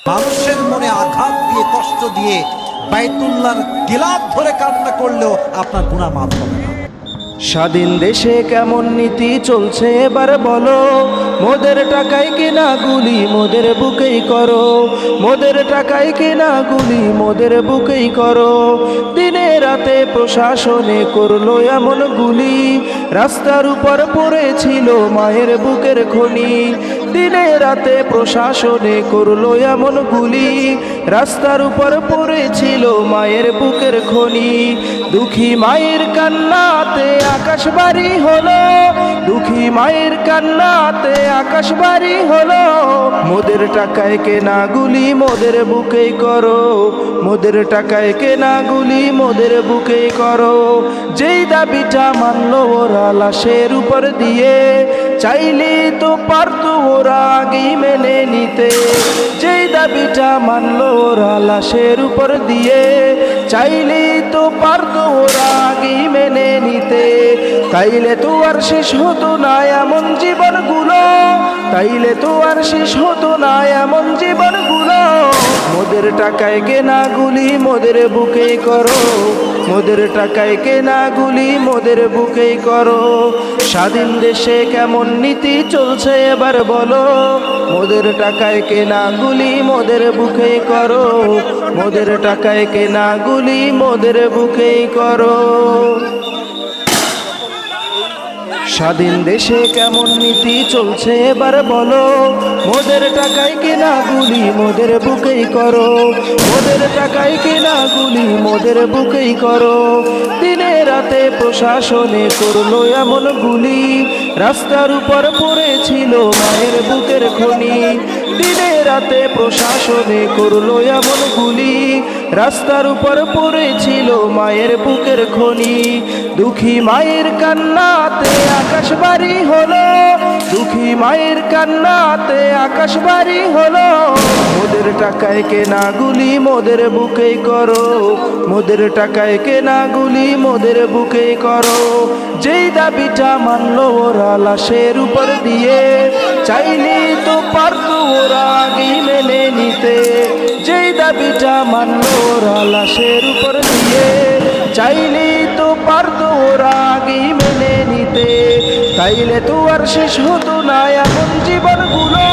মানুষের মনে আঘাত দিয়ে কষ্ট দিয়ে বাইতুল্লাহর গিলাফ ধরে কান্না করলেও আপনার গুনাহ মাফ হবে না। স্বাধীন দেশে কেমন নীতি চলছে এবার বলো, মোদের টাকায় কেনা গুলি মোদের বুকেই করো, মোদের টাকায় কেনা গুলি মোদের বুকেই করো। দিনে রাতে প্রশাসনে করলো এমন গুলি, রাস্তার উপর পড়েছিল মায়ের বুকের খনি। দিনে রাতে প্রশাসনে করলো এমন গুলি, রাস্তার উপর পড়েছিল মায়ের বুকের খনি। দুঃখী মায়ের কান্নাতে আকাশ বাড়ি হলো, দুঃখী মায়ের কান্নাতে আকাশ বাড়ি হলো। মোদের টাকায় কেনা গুলি মোদের বুকেই করো, মোদের টাকায় কেনা গুলি মোদের বুকেই করো। যেই দাবিটা মানলো ওরা লাশের উপর দিয়ে, চাইলে তো পারতো ওরা আগেই মেনে নিতে। যেই দাবিটা মানলো ওরা লাশের উপর দিয়ে, চাইলে তো পারতো ওরা আগেই মেনে নিতে। তাইলে তো আর শেষ হতো না এমন জীবনগুলো, তাইলে তো আর শেষ হতো না এমন জীবনগুলো। মোদের টাকায় কেনা গুলি মোদের বুকেই করো, মোদের টাকায় কেনা গুলি মোদের বুকেই করো। স্বাধীন দেশে কেমন নীতি চলছে এবার বলো, মোদের টাকায় কেনা গুলি মোদের বুকেই করো, মোদের টাকায় কেনা গুলি মোদের বুকেই করো। স্বাধীন দেশে কেমন নীতি চলছে এবার বলো, মোদের টাকায় কেনা গুলি মোদের বুকেই করো, মোদের টাকায় কেনা গুলি মোদের বুকেই করো। দিনে রাতে প্রশাসনে করলো এমন গুলি, রাস্তার উপর পড়েছিল মায়ের বুকের খনি। দিনে রাতে প্রশাসনে করলো এমন গুলি, রাস্তার উপর পড়েছিল মায়ের বুকের খনি। দুঃখী মায়ের কান্নাতে আকাশ বাড়ি হলো, দুঃখী মায়ের কান্নাতে আকাশ বাড়ি হলো। মোদের টাকায় কেনা গুলি মোদের বুকেই করো, মোদের টাকায় কেনা গুলি মোদের বুকেই করো। যেই দাবিটা মানলো ওরা লাশের উপর দিয়ে, চাইলে তো পারতো ওরা আগেই মেনে নিতে। যেই দাবিটা মানলো ওরা লাশের উপর দিয়ে, চাইলে তো পারতো ওরা আগেই মেনে নিতে। তাইলে তো আর শেষ হতো না এমন জীবনগুলো।